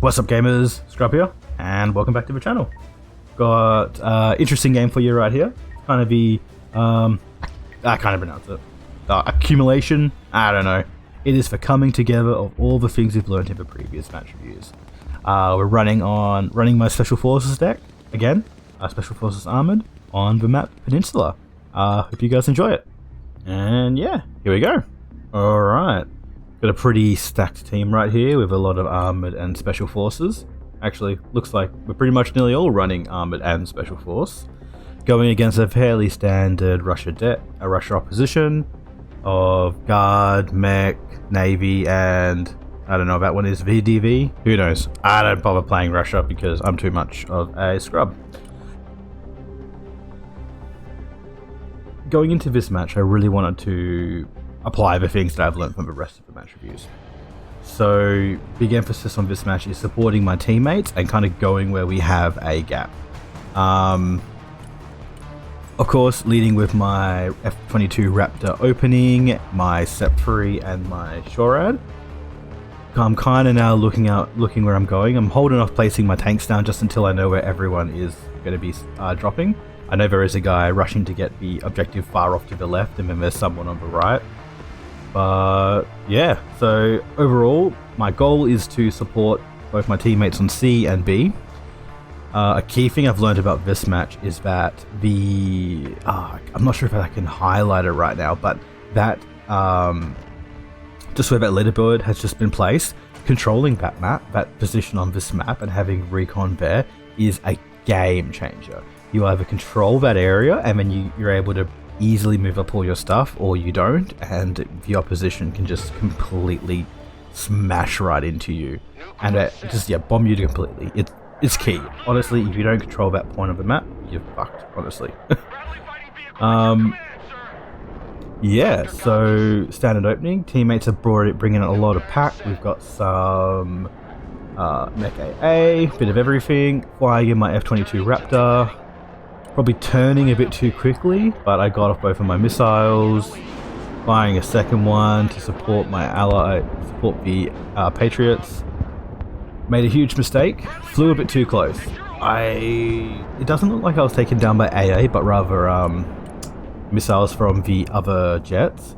What's up gamers, Scrub here, and welcome back to the channel. Got interesting game for you right here. Kind of the, I can't pronounce it. Accumulation? I don't know. It is the coming together of all the things we've learned in the previous match reviews. We're running my Special Forces deck, again, Special Forces Armored, on the map Peninsula. Hope you guys enjoy it. And yeah, here we go. Alright. Got a pretty stacked team right here with a lot of Armored and Special Forces. Actually, looks like we're pretty much nearly all running Armored and Special Force. Going against a fairly standard Russia opposition of Guard, Mech, Navy, and I don't know, that one is VDV? Who knows? I don't bother playing Russia because I'm too much of a scrub. Going into this match, I really wanted to apply the things that I've learned from the rest of the match reviews. So, big emphasis on this match is supporting my teammates and kind of going where we have a gap. Of course, leading with my F-22 Raptor opening, my Sep-3 and my Shorad. I'm kind of now looking where I'm going. I'm holding off placing my tanks down just until I know where everyone is going to be dropping. I know there is a guy rushing to get the objective far off to the left, and then there's someone on the right. But yeah, so overall, my goal is to support both my teammates on C and B. A key thing I've learned about this match is that I'm not sure if I can highlight it right now, but that just where that leaderboard has just been placed, controlling that map, that position on this map, and having recon there is a game changer. You either control that area and then you're able to easily move up all your stuff, or you don't, and the opposition can just completely smash right into you and bomb you completely. It's key. Honestly, if you don't control that point of the map, you're fucked, honestly. Yeah, so standard opening. Teammates are bringing in a lot of pack. We've got some Mech AA, bit of everything. Flying in my F-22 Raptor. Probably turning a bit too quickly, but I got off both of my missiles. Firing a second one to support my the Patriots. Made a huge mistake. Flew a bit too close. It doesn't look like I was taken down by AA, but rather missiles from the other jets.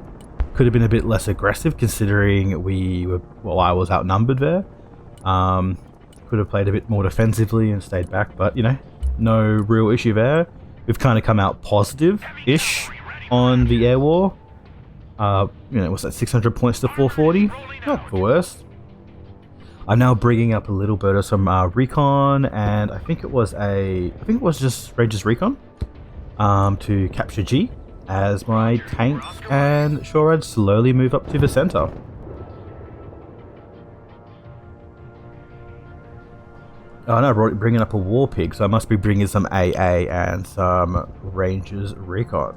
Could have been a bit less aggressive considering I was outnumbered there. Could have played a bit more defensively and stayed back, but you know, no real issue there. We've kind of come out positive-ish on the air war. What's that, 600 points to 440? Not the worst. I'm now bringing up a little bit of some recon, and I think it was just Ranger's recon to capture G as my tanks and Shorad slowly move up to the center. Oh no, bringing up a War Pig, so I must be bringing some AA and some Ranger's recon.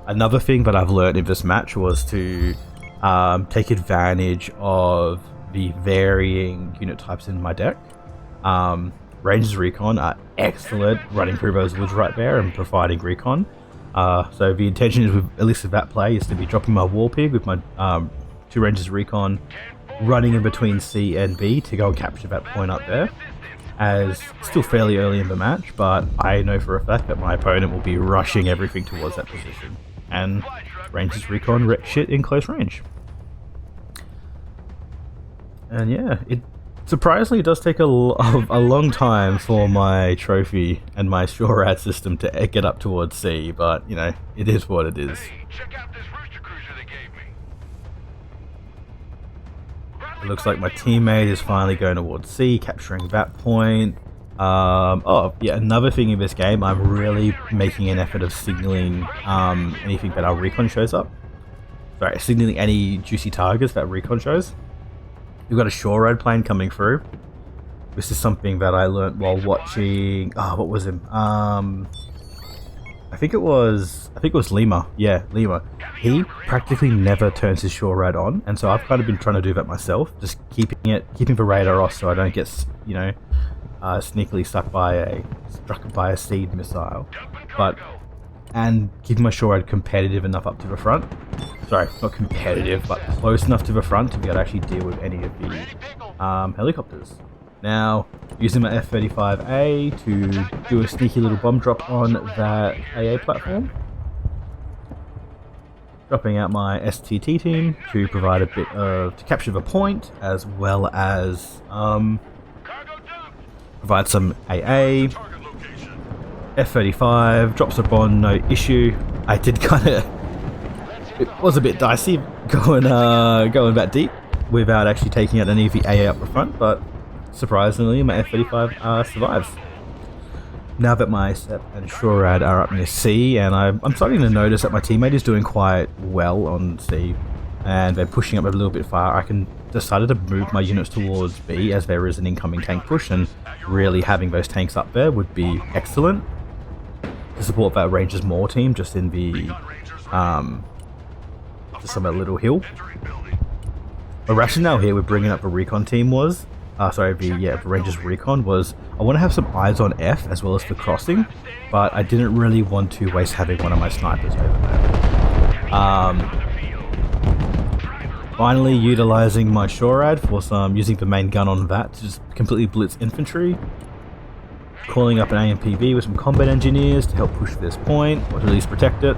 Another thing that I've learned in this match was to take advantage of the varying unit types in my deck. Ranger's recon are excellent running through those woods right there and providing recon. So the intention is, at least with that play, is to be dropping my War Pig with my 2 Ranger's recon, running in between C and B to go and capture that point up there. As still fairly early in the match, but I know for a fact that my opponent will be rushing everything towards that position, and Ranger's recon wreck shit in close range. And yeah, it surprisingly does take a long time for my trophy and my Shorad system to get up towards C, but you know, it is what it is. It looks like my teammate is finally going towards C, capturing that point. Another thing in this game, I'm really making an effort of signaling anything that our recon shows up. Sorry, signaling any juicy targets that recon shows. We've got a Shorad plane coming through. This is something that I learned while watching. What was him? I think it was Lima. Yeah, Lima. He practically never turns his Shorad on, and so I've kind of been trying to do that myself, just keeping the radar off so I don't get, sneakily struck by a seed missile, and keeping my Shorad competitive enough up to the front. Sorry, not competitive, but close enough to the front to be able to actually deal with any of the helicopters. Now, using my F-35A to do a sneaky little bomb drop on that AA platform. Dropping out my STT team to provide a bit of, to capture the point, as well as provide some AA. F-35 drops a bomb, no issue. I did kind of, it was a bit dicey going that deep without actually taking out any of the AA up the front, but surprisingly my F-35 survives. Now that my SEP and SHORAD are up near C, and I'm starting to notice that my teammate is doing quite well on C, and they're pushing up a little bit far, I can decided to move my units towards B as there is an incoming tank push, and really having those tanks up there would be excellent to support that Ranger MAAW team just in the just on that little hill. The rationale here with bringing up the recon team was, the Ranger's recon was, I want to have some eyes on F as well as the crossing, but I didn't really want to waste having one of my snipers over there. Finally utilizing my SHORAD for some, using the main gun on that to just completely blitz infantry. Calling up an AMPV with some combat engineers to help push this point, or to at least protect it.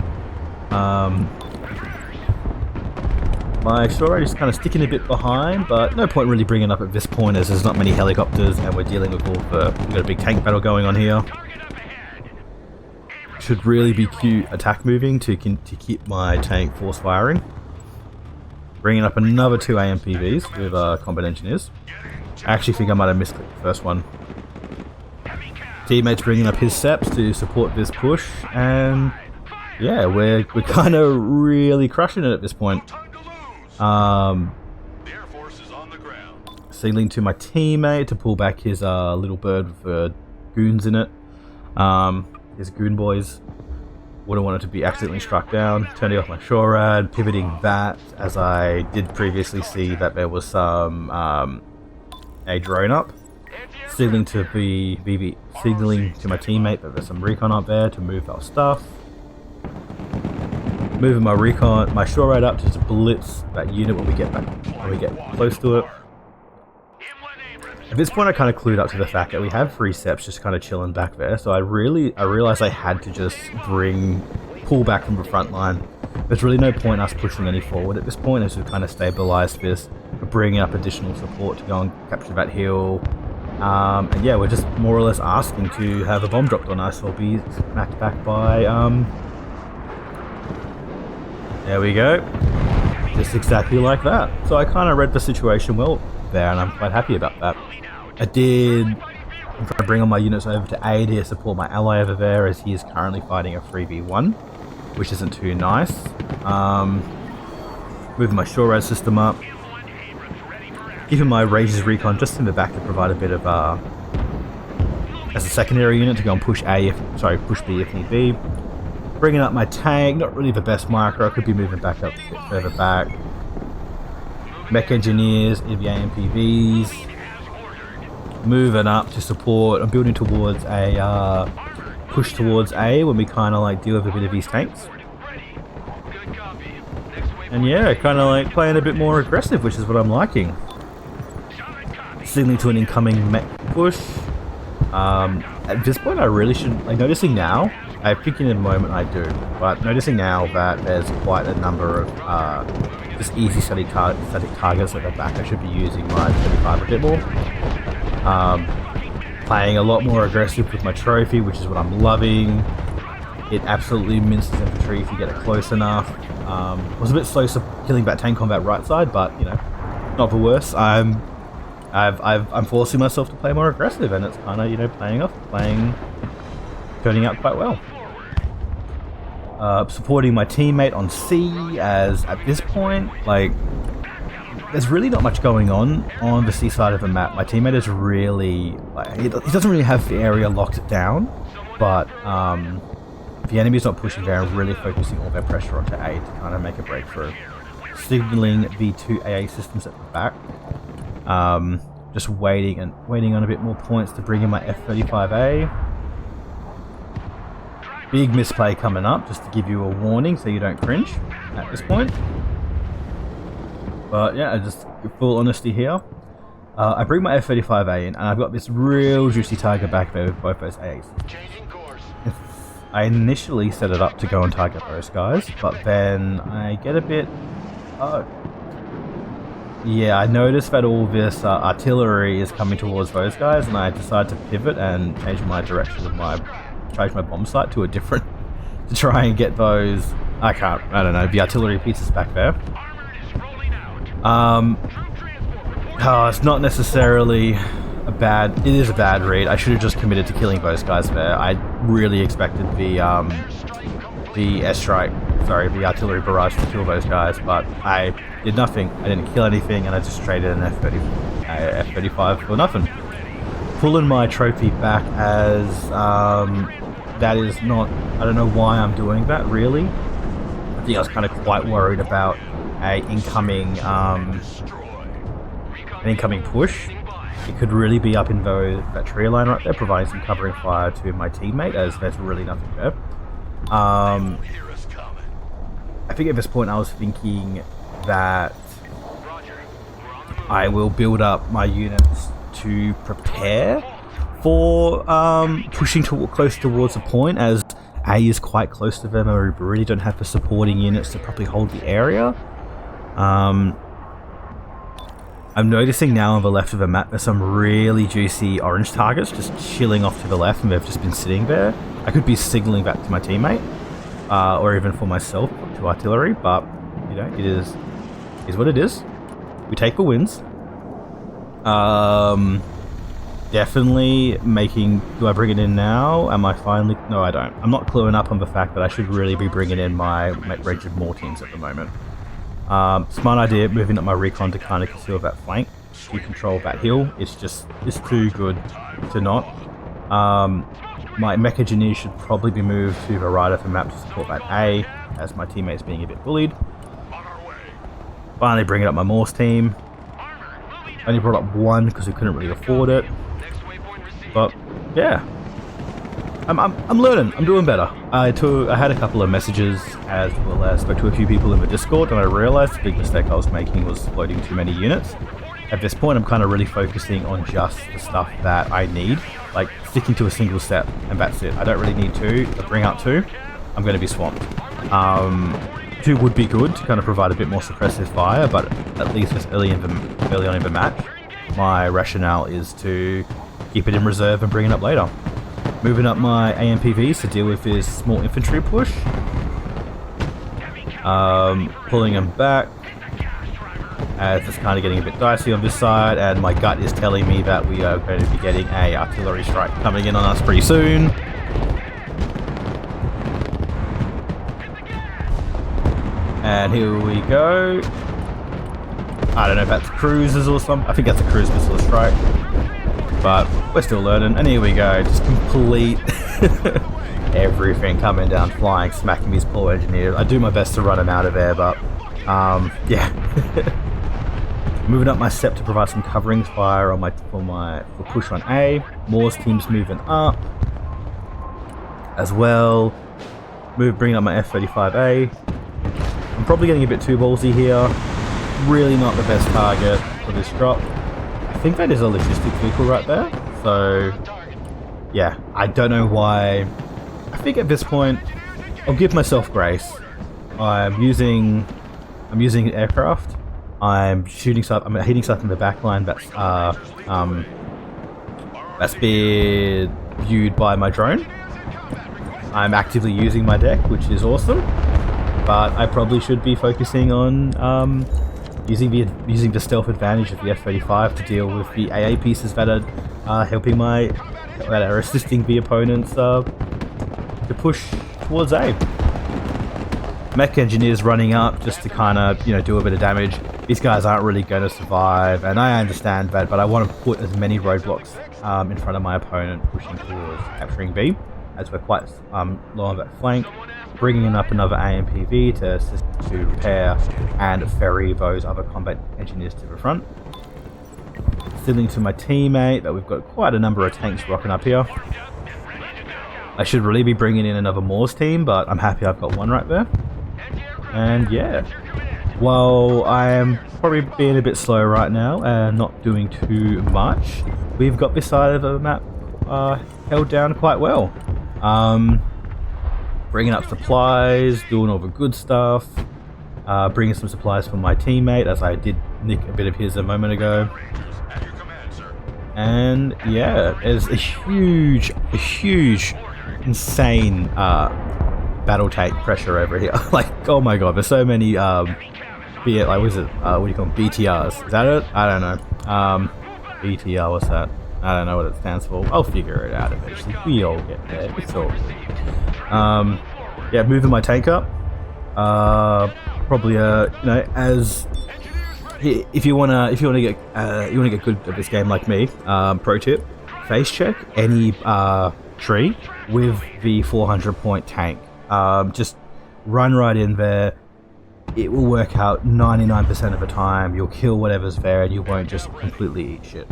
My SHORAD is kind of sticking a bit behind, but no point really bringing up at this point as there's not many helicopters and we're dealing with all the, we've got a big tank battle going on here. Should really be cute attack moving to keep my tank force firing. Bringing up another 2 AMPVs with combat engineers. I actually think I might have misclicked the first one. Teammates bringing up his SEPs to support this push, and yeah, we're kind of really crushing it at this point. Signaling to my teammate to pull back his little bird with goons in it. His goon boys. Wouldn't want it to be accidentally struck down. Turning off my SHORAD, pivoting that, as I did previously see that there was some a drone up. Signaling to signaling to my teammate that there's some recon up there to move our stuff. Moving my SHORAD up to just blitz that unit when we get close to it. At this point I kind of clued up to the fact that we have 3 SEPs just kind of chilling back there, so I realized I had to just pull back from the front line. There's really no point us pushing any forward at this point as we've kind of stabilized this. We're bringing up additional support to go and capture that hill. And yeah, we're just more or less asking to have a bomb dropped on us or be smacked back by, there we go. Just exactly like that. So I kind of read the situation well there, and I'm quite happy about that. I did bring on my units over to A to support my ally over there, as he is currently fighting a 3v1, which isn't too nice. Moving my SHORAD system up. Giving my Ranger's recon just in the back to provide a bit of as a secondary unit to go and push push B if need be. Bringing up my tank, not really the best marker, I could be moving back up a bit further back. Mech engineers, EV AMPVs. Moving up to support, I'm building towards a push towards A when we kind of like deal with a bit of these tanks. And yeah, kind of like playing a bit more aggressive, which is what I'm liking. Signaling to an incoming mech push. At this point I really shouldn't, like, noticing now, I think in a moment I do, but noticing now that there's quite a number of just easy static targets at the back, I should be using my 35 a bit more. Playing a lot more aggressive with my trophy, which is what I'm loving. It absolutely minces infantry if you get it close enough. Was a bit slow killing that tank on that right side, but you know, not the worst. I'm forcing myself to play more aggressive, and it's kind of, you know, turning out quite well. Supporting my teammate on C, as at this point, like, there's really not much going on the C side of the map. My teammate is really, like, he doesn't really have the area locked down, but the enemy's not pushing there and really focusing all their pressure onto A to kind of make a breakthrough. Signaling the 2 AA systems at the back. Just waiting on a bit more points to bring in my F-35A. Big misplay coming up, just to give you a warning so you don't cringe at this point. But yeah, just full honesty here. I bring my F-35A in, and I've got this real juicy target back there with both those AAs. I initially set it up to go and target those guys, but then I get a bit... yeah, I noticed that all this artillery is coming towards those guys, and I decide to pivot and change my direction of change my bomb sight to a different... to try and get those... I don't know, the artillery pieces back there. It's not necessarily a bad... It is a bad read. I should have just committed to killing those guys there. I really expected the airstrike, sorry, the artillery barrage to kill those guys, but I did nothing. I didn't kill anything, and I just traded an F-35 for nothing. Pulling my trophy back as... that is not... I don't know why I'm doing that, really. I think I was kind of quite worried about an incoming push. It could really be up in that tree line right there, providing some covering fire to my teammate, as there's really nothing there. I think at this point I was thinking that I will build up my units to prepare for pushing close towards the point, as A is quite close to them and we really don't have the supporting units to properly hold the area. I'm noticing now on the left of the map there's some really juicy orange targets just chilling off to the left, and they've just been sitting there. I could be signaling that to my teammate, or even for myself to artillery, but you know, it is what it is. We take the wins. Definitely making... Do I bring it in now? Am I finally... No, I don't. I'm not cluing up on the fact that I should really be bringing in my Ranger MAAW teams at the moment. Smart idea, moving up my recon to kind of conceal that flank, to control that hill. It's too good to not. My mech engineer should probably be moved to the right of the map to support that A, as my teammate's being a bit bullied. Finally bringing up my Morse team. Only brought up one because we couldn't really afford it. But yeah, I'm learning. I'm doing better. I had a couple of messages, as well as spoke to a few people in the Discord, and I realized the big mistake I was making was loading too many units. At this point, I'm kind of really focusing on just the stuff that I need, like sticking to a single set, and that's it. I don't really need two. If I bring out two, I'm going to be swamped. Two would be good to kind of provide a bit more suppressive fire, but at least just early on in the match, my rationale is to keep it in reserve and bring it up later. Moving up my AMPVs to deal with this small infantry push. Pulling them back, as it's kind of getting a bit dicey on this side, and my gut is telling me that we are going to be getting a artillery strike coming in on us pretty soon. And here we go. I don't know if that's cruisers or something. I think that's a cruise missile strike. But we're still learning. And here we go. Just complete everything coming down, flying, smacking these poor engineers. I do my best to run them out of there, but yeah. Moving up my step to provide some covering fire on for push on A. Moore's team's moving up as well. Bringing up my F-35A. I'm probably getting a bit too ballsy here. Really not the best target for this drop. I think that is a logistics vehicle right there. So yeah, I don't know why. I think at this point I'll give myself grace. I'm using aircraft. I'm hitting stuff in the back line that's been viewed by my drone. I'm actively using my deck, which is awesome. But I probably should be focusing on using the stealth advantage of the F-35 to deal with the AA pieces that are assisting the opponents to push towards A. Mech engineers running up just to kind of do a bit of damage. These guys aren't really going to survive, and I understand that, but I want to put as many roadblocks in front of my opponent pushing towards capturing B, as we're quite low on that flank. Bringing up another AMPV to assist to repair and ferry those other combat engineers to the front. Signaling to my teammate that we've got quite a number of tanks rocking up here. I should really be bringing in another Moore's team, but I'm happy I've got one right there. And yeah, while I am probably being a bit slow right now and not doing too much, we've got this side of the map held down quite well. Bringing up supplies, doing all the good stuff, bringing some supplies for my teammate, as I did nick a bit of his a moment ago. And yeah, there's a huge, insane battle tank pressure over here. Like, oh my god, there's so many what do you call them, BTRs? Is that it? I don't know. BTR, what's that? I don't know what it stands for. I'll figure it out eventually. We all get there. It's all good. Yeah, moving my tank up. Probably as if you wanna get good at this game like me. Pro tip: face check any tree with the 400-point tank. Just run right in there. It will work out 99% of the time. You'll kill whatever's there, and you won't just completely eat shit.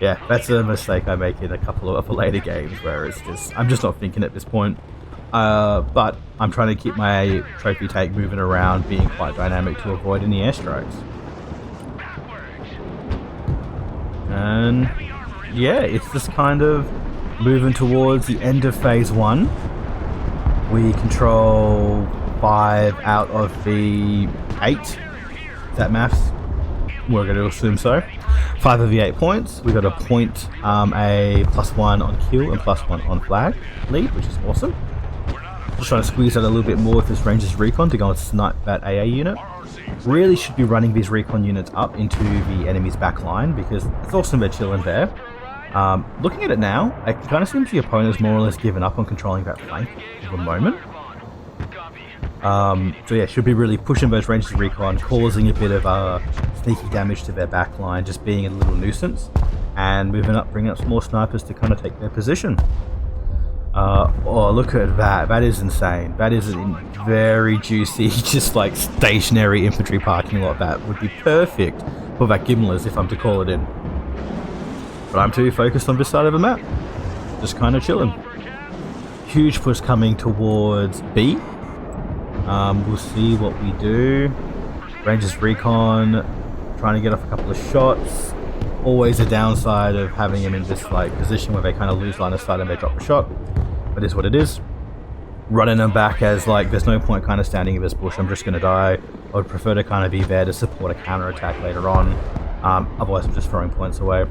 Yeah, that's a mistake I make in a couple of later games where I'm just not thinking at this point. But I'm trying to keep my trophy tank moving around, being quite dynamic to avoid any airstrikes. And yeah, it's just kind of moving towards the end of phase 1. We control 5 out of the 8. Is that maths? We're going to assume so. 5 of the 8 points. We got a point, a +1 on kill and +1 on flag lead, which is awesome. Just trying to squeeze out a little bit more with this Ranger's recon to go and snipe that AA unit. Really should be running these recon units up into the enemy's back line because it's awesome they're chilling there. Looking at it now, it kind of seems the opponent's more or less given up on controlling that flank for the moment. So yeah, should be really pushing those Rangers recon, causing a bit of sneaky damage to their back line, just being a little nuisance, and moving up, bringing up some more snipers to kind of take their position. Oh, look at that. That is insane. That is a very juicy, just like stationary infantry parking lot. That would be perfect for that Gimlers if I'm to call it in. But I'm too focused on this side of the map. Just kind of chilling. Huge push coming towards B. We'll see what we do. Rangers recon, trying to get off a couple of shots. Always a downside of having him in this like position where they kind of lose line of sight and they drop a shot. But it is what it is. Running them back as like there's no point kind of standing in this bush. I'm just going to die. I would prefer to kind of be there to support a counter attack later on. Otherwise I'm just throwing points away.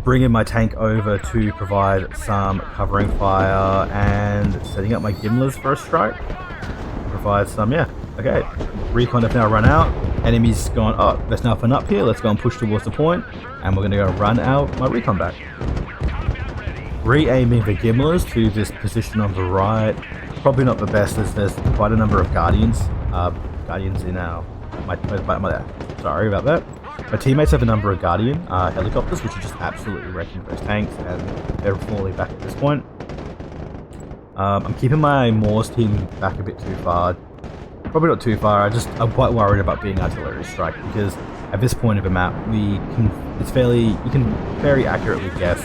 Bringing my tank over to provide some covering fire and setting up my Gimlers for a strike. Provide some, yeah. Okay, recon have now run out. Enemies gone, oh, there's nothing up here. Let's go and push towards the point, and we're going to go run out my recon back. Re-aiming the Gimlers to this position on the right. Probably not the best as there's quite a number of Guardians. Guardians in our... sorry about that. My teammates have a number of Guardian helicopters, which are just absolutely wrecking those tanks, and they're falling back at this point. I'm keeping my MAAW's team back a bit too far. Probably not too far. I'm quite worried about being artillery strike because at this point of the map, you can very accurately guess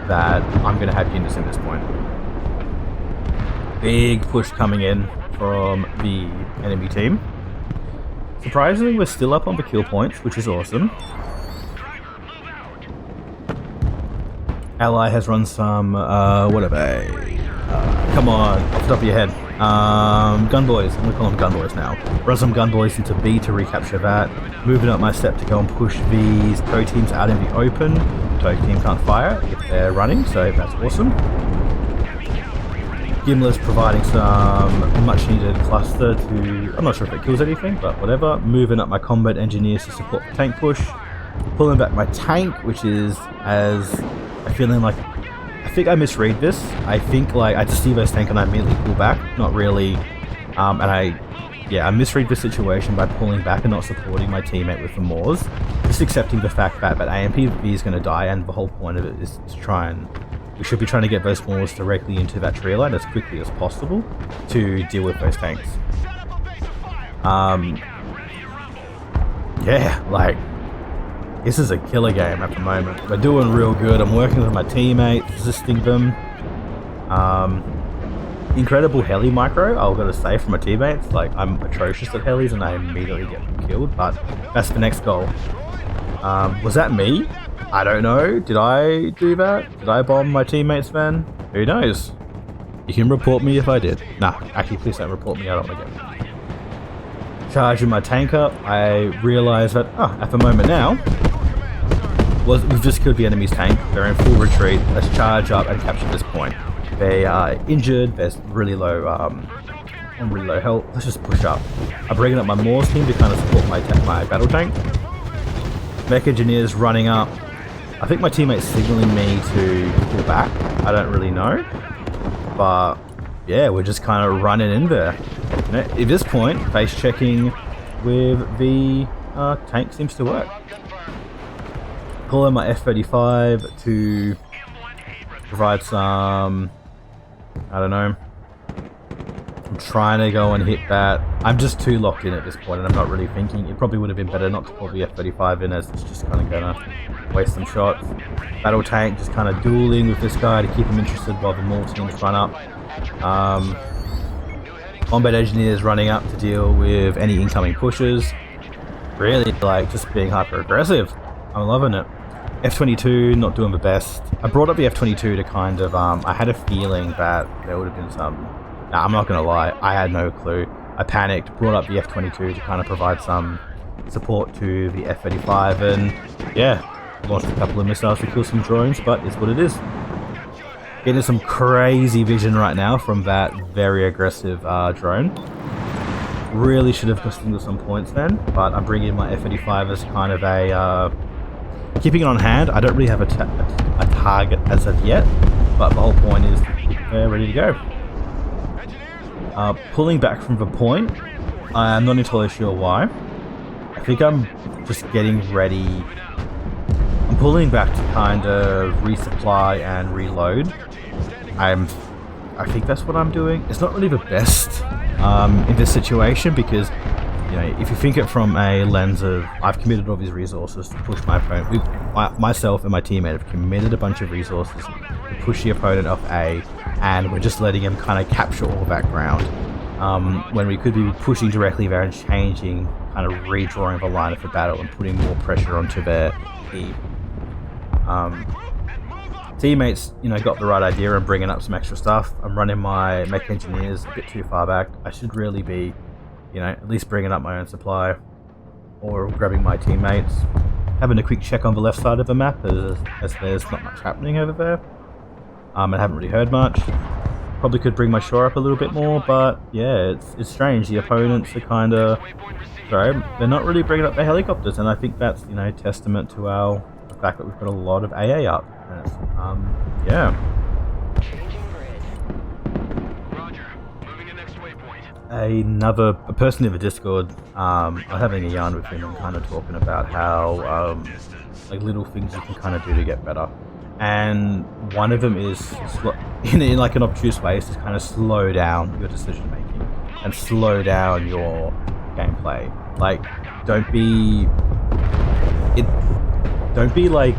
that I'm going to have units in this point. Big push coming in from the enemy team. Surprisingly, we're still up on the kill points, which is awesome. Ally has run some, what are they? Come on, off the top of your head. Gunboys, I'm gonna call them Gunboys now. Run some Gunboys into B to recapture that. Moving up my step to go and push these tow teams out in the open. Tow team can't fire if they're running, so that's awesome. Gimler's providing some much needed cluster to, I'm not sure if it kills anything, but whatever. Moving up my combat engineers to support the tank push. Pulling back my tank, which is as I'm feeling like, I think I misread this. I think like I just see those tank and I immediately pull back, not really, and I misread the situation by pulling back and not supporting my teammate with the MAAWs. Just accepting the fact that AMPV is going to die, and the whole point of it is to try and, we should be trying to get those MAAWs directly into that tree line as quickly as possible to deal with those tanks. Yeah, like, this is a killer game at the moment. We're doing real good. I'm working with my teammates, assisting them. incredible heli micro, I've got to say, from my teammates. Like, I'm atrocious at helis and I immediately get them killed, but that's the next goal. Was that me? I don't know. Did I do that? Did I bomb my teammates, man? Who knows? You can report me if I did. Nah, actually, please don't report me. I don't want to get charging my tank up. I realised that, at the moment now, we've just killed the enemy's tank. They're in full retreat. Let's charge up and capture this point. They are injured. There's really low health. Let's just push up. I'm bringing up my MAAW's team to kind of support my battle tank. Mech engineers running up. I think my teammate's signaling me to pull back. I don't really know, but yeah, we're just kind of running in there. At this point, face checking with the tank seems to work. Pulling my F-35 to provide some, I don't know. I'm trying to go and hit that. I'm just too locked in at this point, and I'm not really thinking. It probably would have been better not to pull the F-35 in, as it's just kind of gonna waste some shots. Battle tank just kind of dueling with this guy to keep him interested while the MAAW teams run up. Combat engineers running up to deal with any incoming pushes. Really, like, just being hyper aggressive. I'm loving it. F-22 not doing the best. I brought up the F-22 to kind of, I had a feeling that there would have been some. Nah, I'm not gonna lie, I had no clue. I panicked, brought up the F-22 to kind of provide some support to the F-35, and yeah, launched a couple of missiles to kill some drones, but it's what it is. Getting some crazy vision right now from that very aggressive drone. Really should have cost into some points then, but I'm bringing my F-35 as kind of a keeping it on hand. I don't really have a target as of yet, but the whole point is they're ready to go. Pulling back from the point, I'm not entirely sure why. I think I'm just getting ready. I'm pulling back to kind of resupply and reload. I think that's what I'm doing. It's not really the best in this situation, because you know, if you think it from a lens of I've committed all these resources to push my opponent, myself and my teammate have committed a bunch of resources to push the opponent off A, and we're just letting him kind of capture all that ground. When we could be pushing directly there and changing, kind of redrawing the line of the battle and putting more pressure onto their E. Teammates, you know, got the right idea and bringing up some extra stuff. I'm running my mech engineers a bit too far back. I should really be, you know, at least bringing up my own supply or grabbing my teammates. Having a quick check on the left side of the map as there's not much happening over there. I haven't really heard much. Probably could bring my shore up a little bit more, but yeah, it's strange. The opponents are kind of, sorry, they're not really bringing up their helicopters, and I think that's, you know, testament to the fact that we've got a lot of AA up. And it's, yeah. A person in the Discord, I was having a yarn with him and kind of talking about how like little things you can kind of do to get better, and one of them is in like an obtuse way, is to kind of slow down your decision making and slow down your gameplay. Like, don't be like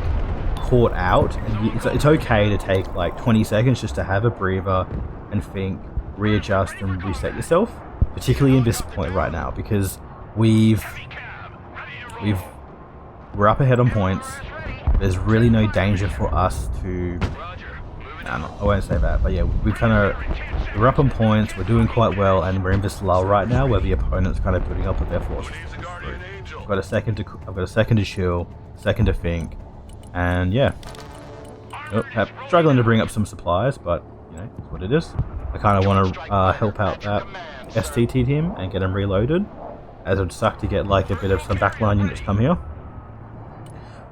caught out, and it's okay to take like 20 seconds just to have a breather and think, readjust and reset yourself, particularly in this point right now, because we're up ahead on points. There's really no danger for us to, I won't say that, but yeah, we're up on points, we're doing quite well, and we're in this lull right now where the opponent's kind of putting up with their forces. I've got a second to chill, second to think, and yeah. Struggling to bring up some supplies, but you know, it's what it is. I kind of want to help out that STT team and get them reloaded, as it would suck to get like a bit of some backline units come here.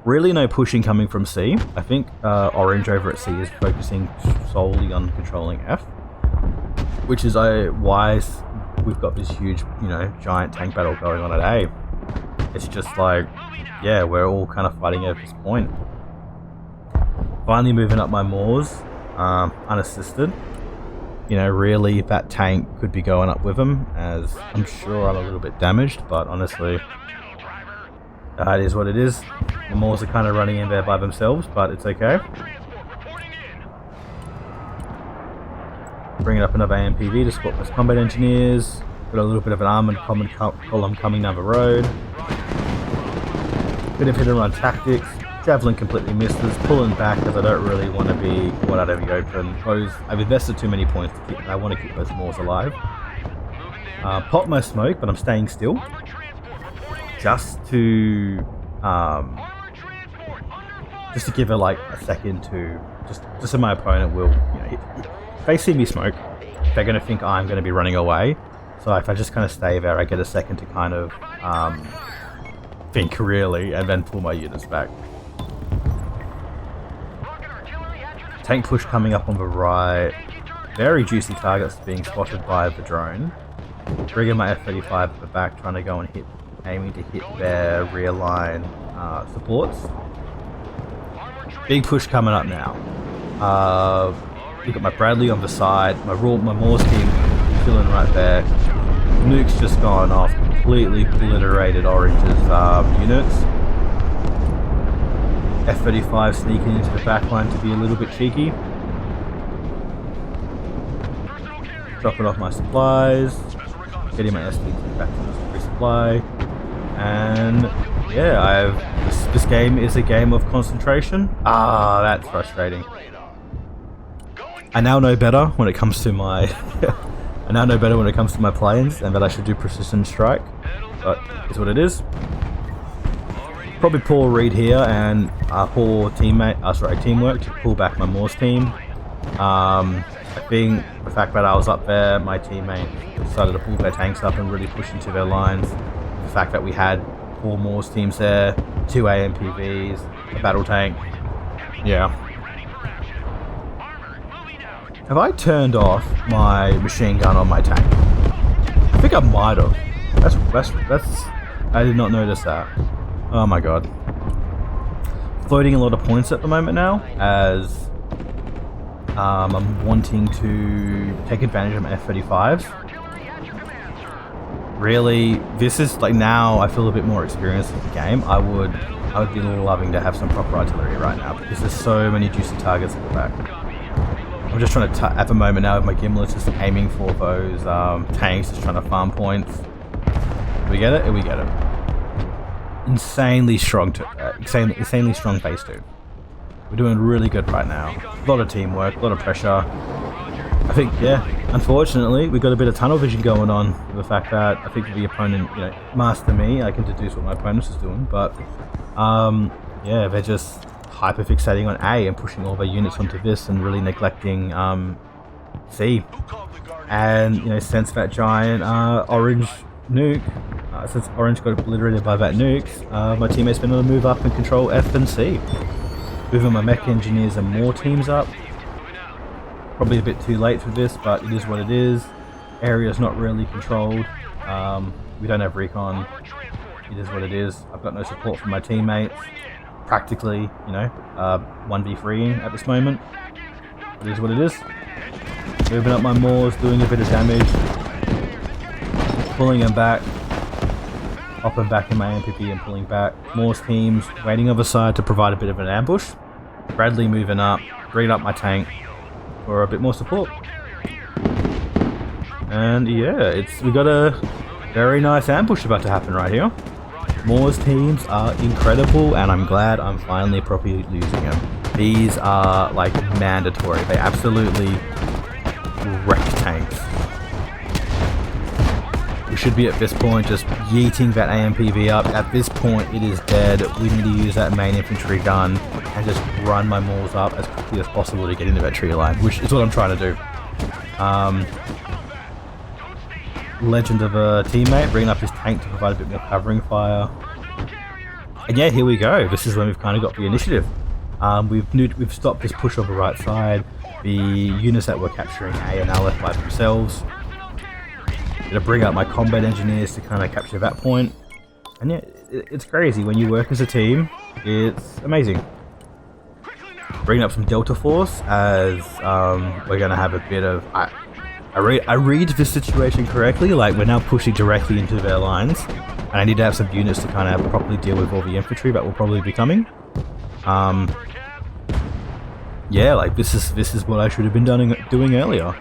Really no pushing coming from C. I think Orange over at C is focusing solely on controlling F, which is why we've got this huge, you know, giant tank battle going on at A. It's just like, yeah, we're all kind of fighting at this point. Finally moving up my MAAWs, unassisted. You know, really, that tank could be going up with him, as I'm sure I'm a little bit damaged, but honestly, it is what it is. The MAAWs are kind of running in there by themselves, but it's okay. bringing up another AMPV to support those combat engineers. Got a little bit of an armored column coming down the road. Bit of hit and run tactics. Javelin completely misses, pulling back because I don't really want to be caught out of the open. I've invested too many points to keep. I want to keep those Maws alive. Pop my smoke, but I'm staying still, just to give it like a second to just so my opponent will, if they see me smoke, they're going to think I'm going to be running away. So if I just kind of stay there, I get a second to kind of think really, and then pull my units back. Tank push coming up on the right. Very juicy targets being spotted by the drone. Bringing my F-35 at the back, trying to go and aiming to hit their rear line supports. Big push coming up now. We've got my Bradley on the side, my Maaw's team chilling right there. Nuke's just gone off, completely obliterated Orange's units. F-35 sneaking into the back line to be a little bit cheeky. Dropping off my supplies. Getting my ST2 back to the resupply. And yeah, this game is a game of concentration. That's frustrating. I now know better when it comes to my planes, and that I should do precision strike. But it's what it is. Probably poor read here and poor teamwork to pull back my Maaw's team. I think the fact that I was up there, my teammate decided to pull their tanks up and really push into their lines. The fact that we had 4 Maaw's teams there, 2 AMPVs, a battle tank. Yeah. Have I turned off my machine gun on my tank? I think I might have. That's. I did not notice that. Oh my god. Floating a lot of points at the moment now, as I'm wanting to take advantage of my F-35s. Really, this is like, now I feel a bit more experienced with the game. I would be loving to have some proper artillery right now, because there's so many juicy targets at the back. I'm just trying to, at the moment now with my gimlets, just aiming for those tanks, just trying to farm points. Do we get it? We get it. Insanely strong phase 2. We're doing really good right now. A lot of teamwork, a lot of pressure. I think, yeah, unfortunately, we've got a bit of tunnel vision going on. The fact that I think the opponent, master me, I can deduce what my opponent is doing. But, yeah, they're just hyper fixating on A and pushing all their units onto this and really neglecting C. And, since that giant orange nuke, since Orange got obliterated by that nukes, my teammates been able to move up and control F and C. Moving my mech engineers and more teams up. Probably a bit too late for this, but it is what it is. Area's not really controlled. We don't have recon. It is what it is. I've got no support from my teammates. Practically, 1v3ing at this moment. It is what it is. Moving up my Maws, doing a bit of damage. Pulling them back. Hopping back in my MPP and pulling back. Maaw's teams waiting on the side to provide a bit of an ambush. Bradley moving up, bringing up my tank for a bit more support. And yeah, we got a very nice ambush about to happen right here. Maaw's teams are incredible, and I'm glad I'm finally properly using them. These are like mandatory. They absolutely wreck tanks. We should be at this point just yeeting that AMPV up. At this point it is dead. We need to use that main infantry gun and just run my Maws up as quickly as possible to get into that tree line, which is what I'm trying to do. Legend of a teammate, bringing up his tank to provide a bit more covering fire. And yeah, here we go. This is when we've kind of got the initiative. We've stopped this push on the right side. The units that were capturing A and Aleph by themselves. Gonna bring up my combat engineers to kind of capture that point. And yeah, it's crazy when you work as a team. It's amazing. Bringing up some Delta Force as we're gonna have a bit of. I read this situation correctly. Like, we're now pushing directly into their lines, and I need to have some units to kind of properly deal with all the infantry that will probably be coming. Yeah, like this is what I should have been doing earlier.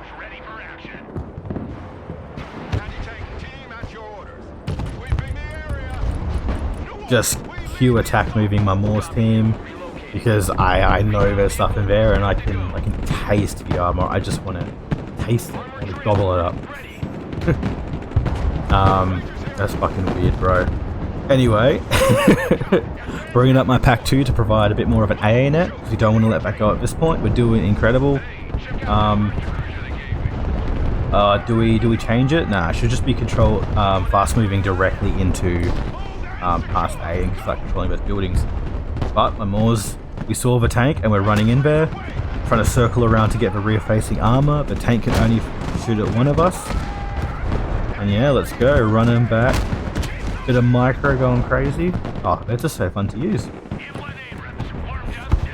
just queue attack moving my MAAW's team because I know there's stuff in there and I can taste the armor. I just want to taste it. I want to gobble it up. That's fucking weird, bro. Anyway, bringing up my pack 2 to provide a bit more of an AA net because we don't want to let that go at this point. We're doing incredible. Do we change it? Nah, it should just be control fast moving directly into past A and start controlling those buildings. But my MAAWs, we saw the tank and we're running in there, trying to circle around to get the rear facing armor. The tank can only shoot at one of us. And yeah, let's go, running back. Bit of micro going crazy. Oh, they're just so fun to use.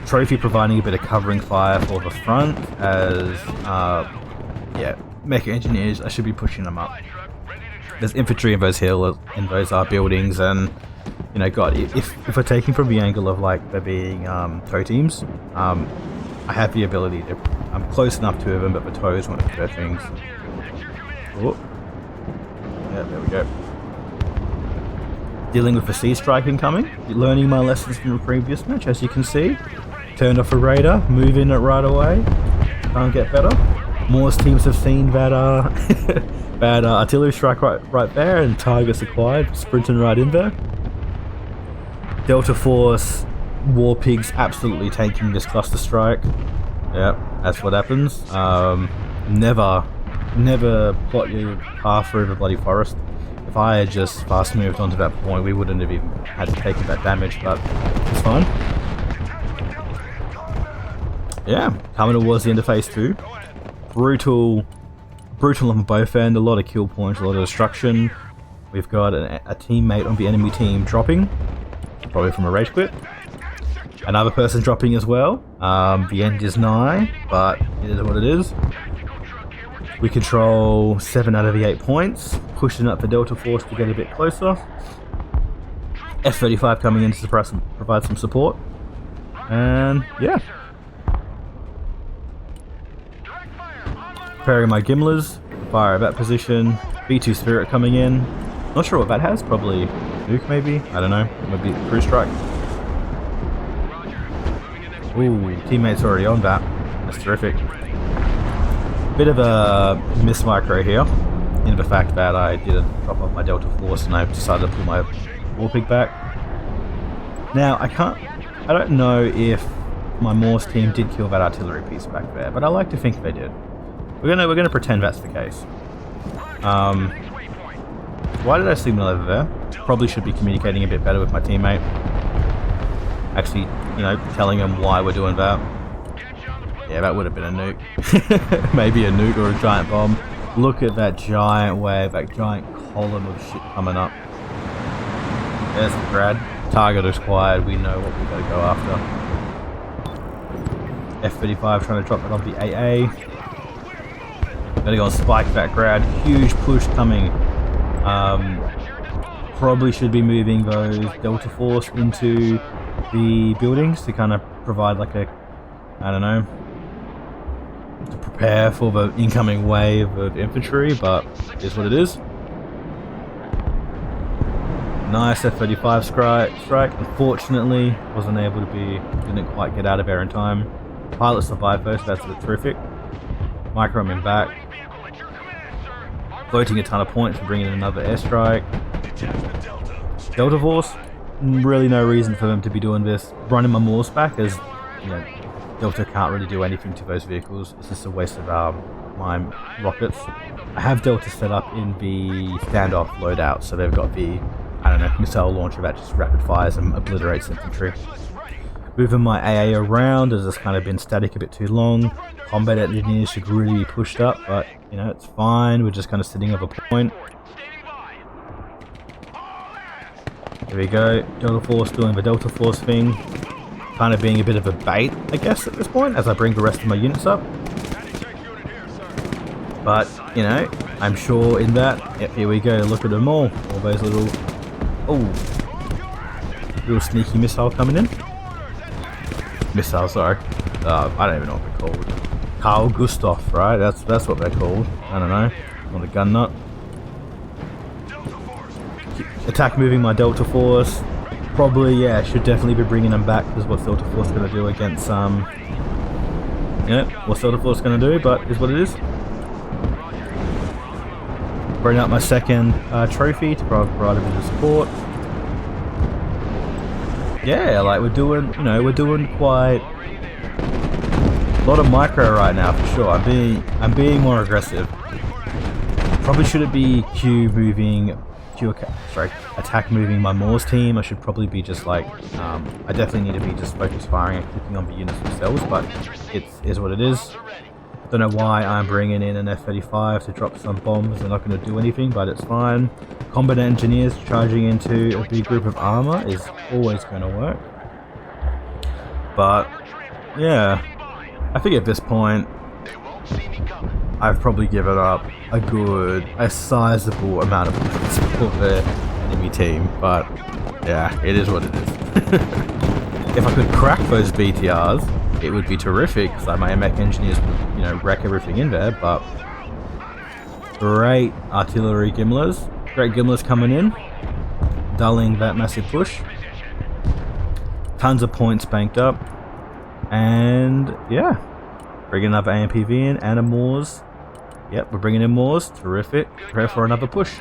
Trophy providing a bit of covering fire for the front as, yeah, mecha engineers, I should be pushing them up. There's infantry in those hills, in those buildings, and you know, God, if we're taking from the angle of like there being tow teams, I have the ability to, I'm close enough to them, but the tows won't do their things. Oh. Yeah, there we go. Dealing with the sea strike incoming, learning my lessons from the previous match, as you can see. Turned off a raider, moving it right away. Can't get better. MAAW's teams have seen that that artillery strike right there, and targets acquired, sprinting right in there. Delta Force, War Pigs absolutely taking this cluster strike. Yep, that's what happens. Never plot your path through the bloody forest. If I had just fast moved onto that point, we wouldn't have even had to take that damage, but it's fine. Yeah, coming towards the end of phase 2. Brutal on both ends, a lot of kill points, a lot of destruction. We've got a teammate on the enemy team dropping, probably from a rage quit. Another person dropping as well. The end is nigh, but it is what it is. We control 7 out of the 8 points, pushing up the Delta Force to get a bit closer. F-35 coming in to provide some support. And yeah. Preparing my Gimlers, fire at that position. B2 Spirit coming in. Not sure what that has, probably nuke maybe? I don't know, maybe cruise strike. Ooh, teammates already on that. That's terrific. Bit of a miss micro here, in the fact that I didn't drop off my Delta Force and I decided to pull my War Pig back. Now I don't know if my MAAW's team did kill that artillery piece back there, but I like to think they did. We're gonna pretend that's the case. Why did I signal over there? Probably should be communicating a bit better with my teammate. Actually, you know, telling him why we're doing that. Yeah, that would have been a nuke. Maybe a nuke or a giant bomb. Look at that giant wave, that giant column of shit coming up. There's the grad. Target acquired, we know what we've got to go after. F-35 trying to drop it off the AA. Gotta go and spike that grad. Huge push coming. Probably should be moving those Delta Force into the buildings to kind of provide like a, I don't know, to prepare for the incoming wave of infantry, but it is what it is. Nice F-35 strike. Unfortunately, wasn't able to didn't quite get out of there in time. Pilot survived though, so that's terrific. Micro in back. Floating a ton of points for bringing in another airstrike. Delta Force, really no reason for them to be doing this. Running my MAAWs back as, you know, Delta can't really do anything to those vehicles. It's just a waste of my rockets. I have Delta set up in the standoff loadout, so they've got the, I don't know, missile launcher that just rapid fires and obliterates infantry. Moving my AA around as it's kind of been static a bit too long. Combat engineers should really be pushed up, but you know, it's fine. We're just kind of sitting at a point. There we go. Delta Force doing the Delta Force thing. Kind of being a bit of a bait, I guess, at this point, as I bring the rest of my units up. But, you know, I'm sure in that, yep, here we go, look at them all. All those little, little sneaky missile coming in. Missile, sorry. I don't even know what they're called. Carl Gustav, right? That's what they're called. I don't know. Not a gun nut. Attack moving my Delta Force. Probably, yeah, should definitely be bringing them back, because what's Delta Force going to do against, yeah, what's Delta Force going to do, but is what it is. Bring out my second trophy to provide a bit of support. Yeah, like we're doing, you know, we're doing quite a lot of micro right now for sure. I'm being more aggressive. Probably shouldn't be attack moving my MAAW's team. I should probably be just like, I definitely need to be just focus firing and clicking on the units themselves, but it is what it is. Don't know why I'm bringing in an F-35 to drop some bombs. They're not going to do anything, but it's fine. Combat engineers charging into a big group of armor is always going to work. But yeah, I think at this point I've probably given up a sizable amount of points for the enemy team, but yeah, it is what it is. If I could crack those BTRs, it would be terrific, so my mech engineers would, you know, wreck everything in there. But great artillery gimlers, coming in, dulling that massive push. Tons of points banked up, and yeah, bring another AMPV in and a MAAWs. Yep, we're bringing in MAAWs. Terrific. Prepare for another push.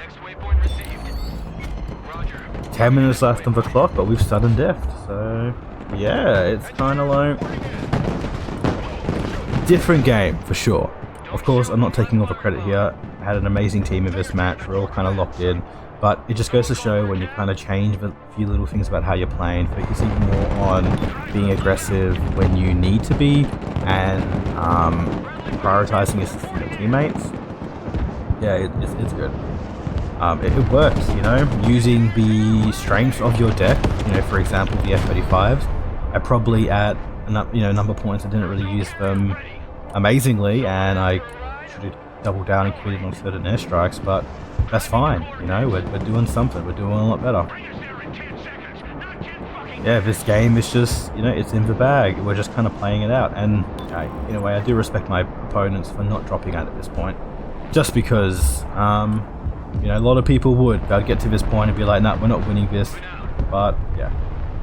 10 minutes left on the clock, but we've sudden death. So yeah, it's kind of like different game for sure. Of course, I'm not taking all the credit here. I had an amazing team in this match. We're all kind of locked in, but it just goes to show when you kind of change a few little things about how you're playing, focusing more on being aggressive when you need to be, and prioritizing assisting your teammates. Yeah, it's good. It works, you know, using the strength of your deck. You know, for example, the F-35s. I probably at number points I didn't really use them amazingly, and I should have doubled down and committed on certain airstrikes, but that's fine. You know, we're doing something. We're doing a lot better. Yeah, this game is just, you know, it's in the bag. We're just kind of playing it out, and in a way, I do respect my opponents for not dropping out at this point, just because, you know, a lot of people they'd get to this point and be like, nah, we're not winning this. But yeah,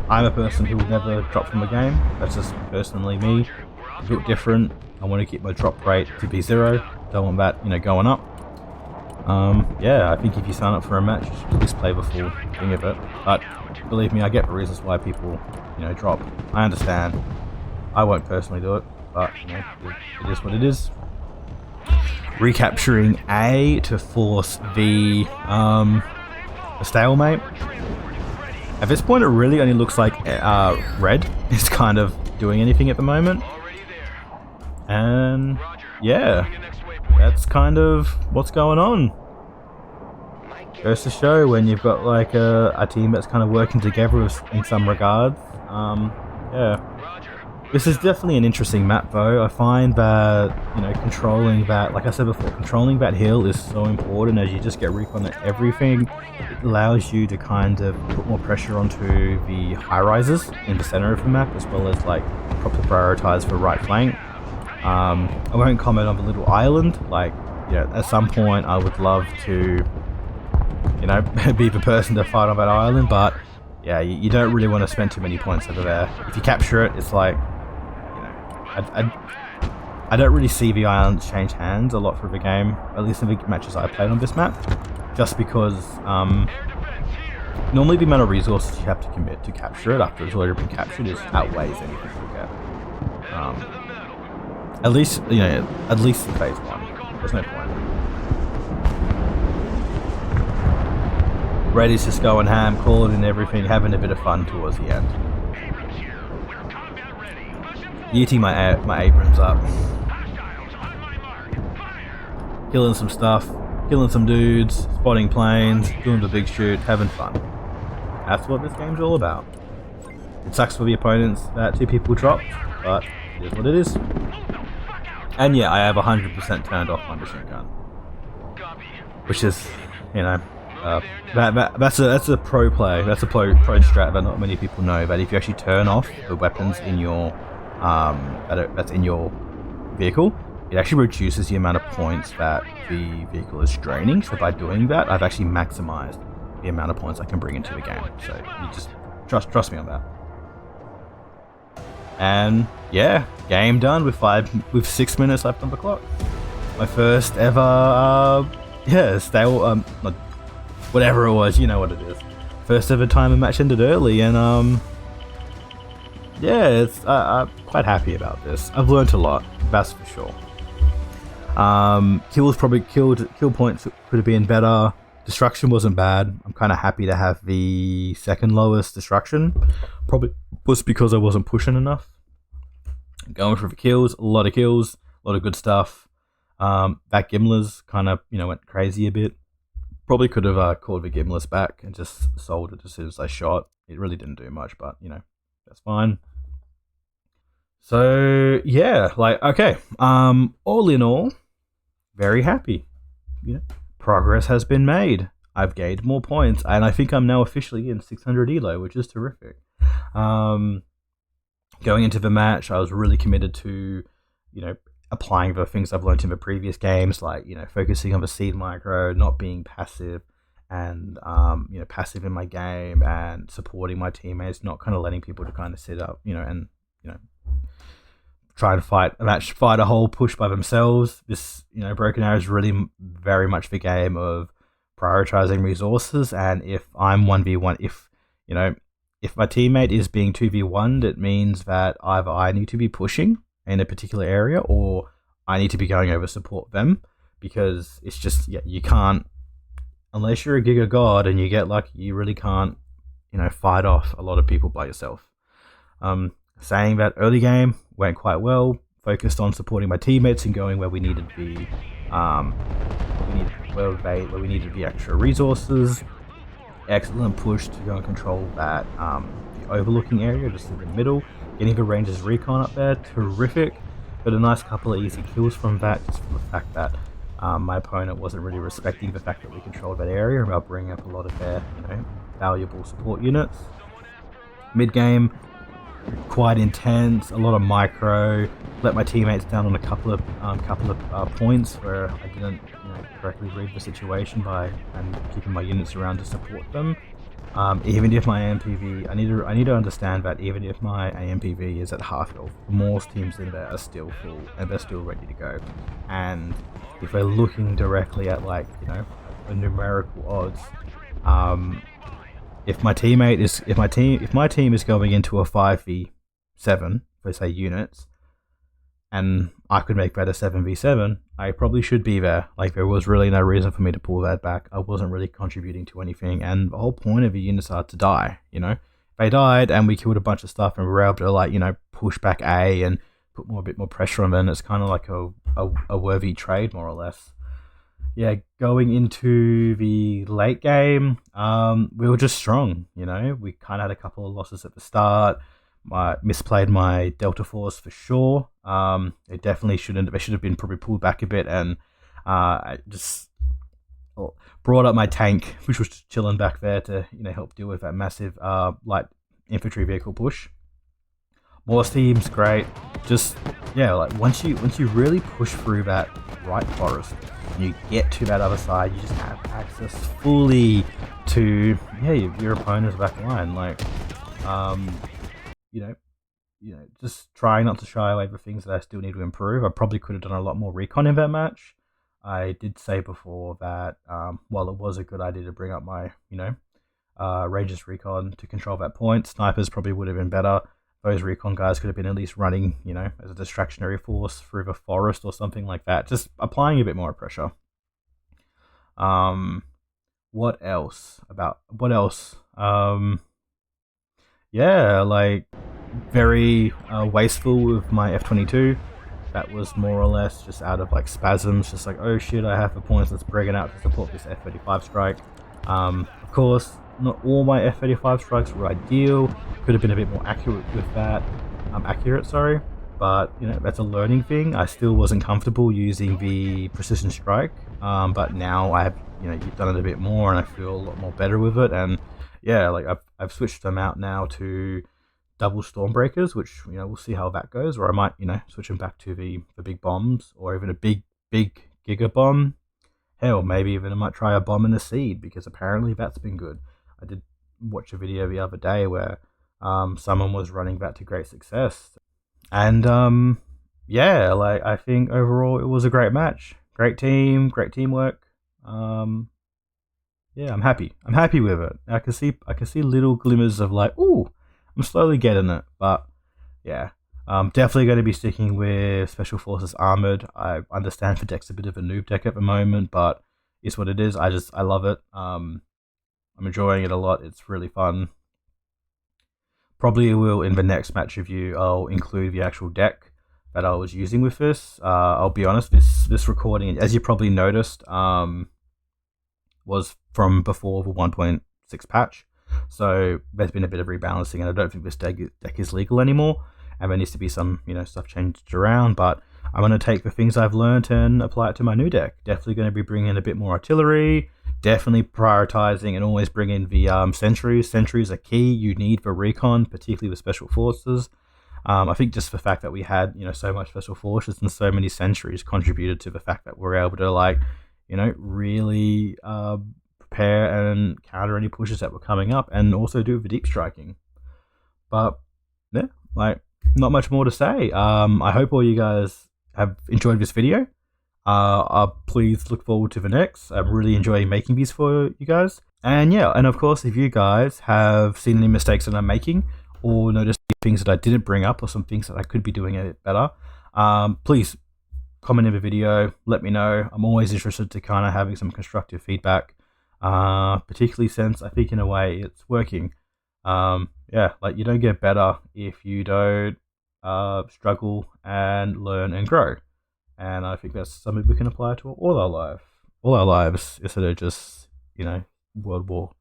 I'm a person who will never drop from a game. That's just personally me. A bit different. I want to keep my drop rate to be 0. Don't want that, you know, going up. Yeah, I think if you sign up for a match, you should at least play the full thing of it. But believe me, I get the reasons why people, you know, drop. I understand. I won't personally do it, but you know, it is what it is. Recapturing A to force the stalemate. At this point, it really only looks like red is kind of doing anything at the moment, and yeah, that's kind of what's going on. Goes to show when you've got like a team that's kind of working together in some regards. Yeah. This is definitely an interesting map though. I find that, you know, controlling that, like I said before, controlling that hill is so important. As you just get recon at everything, it allows you to kind of put more pressure onto the high rises in the center of the map, as well as like properly prioritize for right flank. I won't comment on the little island. Like, you know, at some point I would love to, you know, be the person to fight on that island, but yeah, you don't really want to spend too many points over there. If you capture it, it's like, I don't really see the islands change hands a lot through the game, at least in the matches I played on this map, just because normally the amount of resources you have to commit to capture it after it's already been captured is outweighs anything you get. At least, you know, at least in phase 1. There's no point. Reddy's just going ham, calling in everything, having a bit of fun towards the end. Yeeting my Abrams up. Killing some stuff, killing some dudes, spotting planes, doing the big shoot, having fun. That's what this game's all about. It sucks for the opponents that 2 people dropped, but it is what it is. And yeah, I have 100% turned off my machine gun, which is, you know, that's a pro play. That's a pro strat that not many people know. That if you actually turn off the weapons in your that's in your vehicle, it actually reduces the amount of points that the vehicle is draining. So by doing that, I've actually maximized the amount of points I can bring into the game. So you just Trust me on that. And yeah, game done with 6 minutes left on the clock. My first ever, not whatever it was, you know what it is. First ever time a match ended early, and yeah, I'm quite happy about this. I've learned a lot, that's for sure. Kill points could have been better. Destruction wasn't bad. I'm kind of happy to have the second lowest destruction. Probably was because I wasn't pushing enough. Going for the kills, a lot of good stuff. That Gimler's kind of went crazy a bit. Probably could have called the Gimler's back and just sold it as soon as I shot. It really didn't do much, but that's fine. So yeah, okay. All in all, very happy. Progress has been made. I've gained more points, and I think I'm now officially in 600 ELO, which is terrific. Going into the match, I was really committed to, applying the things I've learned in the previous games, like, focusing on the seed micro, not being passive, and, passive in my game, and supporting my teammates, not kind of letting people to kind of sit up, and, try and fight a whole push by themselves. This, Broken Arrow is really very much the game of prioritizing resources, and if I'm 1v1, if my teammate is being 2v1'd, it means that either I need to be pushing in a particular area or I need to be going over support them, because it's just, you can't, unless you're a Giga God and you get lucky, you really can't, fight off a lot of people by yourself. Saying that, early game went quite well, focused on supporting my teammates and going where we needed the where we needed the extra resources. Excellent push to go and control that the overlooking area just in the middle, getting the Rangers recon up there, terrific. But a nice couple of easy kills from that, just from the fact that my opponent wasn't really respecting the fact that we controlled that area about bringing up a lot of their valuable support units. Mid game, quite intense, a lot of micro. Let my teammates down on a couple of points where I didn't correctly read the situation and keeping my units around to support them. Even if my AMPV, I need to understand that even if my AMPV is at half health, most teams in there are still full and they're still ready to go. And if we're looking directly at the numerical odds, if my team is going into a 5v7 for say units, and I could make that a 7v7, I probably should be there. There was really no reason for me to pull that back. I wasn't really contributing to anything, and the whole point of the units are to die. They died, and we killed a bunch of stuff, and we were able to push back A and put a bit more pressure on them. It's kind of like a worthy trade, more or less. Yeah, going into the late game, we were just strong. We kind of had a couple of losses at the start. Misplayed my Delta Force for sure. It definitely shouldn't. They should have been probably pulled back a bit, and I just brought up my tank, which was just chilling back there to help deal with that massive light infantry vehicle push. Morse team's great. Just once you really push through that right forest and you get to that other side, you just have access fully to your opponent's back line. Just trying not to shy away from things that I still need to improve. I probably could have done a lot more recon in that match. I did say before that while it was a good idea to bring up my Rangers recon to control that point, snipers probably would have been better. Those recon guys could have been at least running, as a distractionary force through the forest or something like that. Just applying a bit more pressure. What else? Very wasteful with my F-22. That was more or less just out of spasms, just oh shit, I have the points, let's bring it out to support this F-35 strike. Of course, not all my F-35 strikes were ideal. Could have been a bit more accurate with that. But that's a learning thing. I still wasn't comfortable using the precision strike, but now I have you've done it a bit more, and I feel a lot more better with it. And I've switched them out now to double Stormbreakers, which we'll see how that goes. Or I might switch them back to the big bombs, or even a big Giga bomb. Hell, maybe even I might try a bomb and a seed, because apparently that's been good. I did watched a video the other day where someone was running that to great success, and yeah, like I think overall it was a great match, great team, great teamwork. Um, yeah, I'm happy. I'm happy with it. I can see little glimmers of like, ooh, I'm slowly getting it, but yeah. Definitely going to be sticking with Special Forces Armored. I understand the deck's a bit of a noob deck at the moment, but it's what it is. I love it. I'm enjoying it a lot. It's really fun. Probably will in the next match review. I'll include the actual deck that I was using with this. I'll be honest. This recording, as you probably noticed, was from before the 1.6 patch. So there's been a bit of rebalancing, and I don't think this deck is legal anymore. And there needs to be some, stuff changed around. But I'm going to take the things I've learned and apply it to my new deck. Definitely going to be bringing in a bit more artillery. Definitely prioritizing and always bring in the sentries. Sentries are key. You need for recon, particularly with special forces. I think just the fact that we had, so much special forces and so many sentries contributed to the fact that we're able to really prepare and counter any pushes that were coming up, and also do the deep striking. But yeah, not much more to say. I hope all you guys have enjoyed this video. Please look forward to the next. I'm really enjoying making these for you guys. And yeah, and of course, if you guys have seen any mistakes that I'm making, or noticed things that I didn't bring up, or some things that I could be doing a bit better, please comment in the video, let me know. I'm always interested to kind of having some constructive feedback, particularly since I think in a way it's working. Yeah, you don't get better if you don't struggle and learn and grow. And I think that's something we can apply to all our lives, instead of just, World War,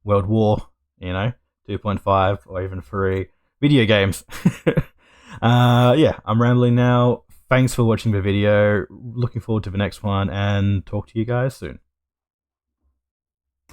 2.5 or even 3 video games. Yeah, I'm rambling now. Thanks for watching the video. Looking forward to the next one, and talk to you guys soon.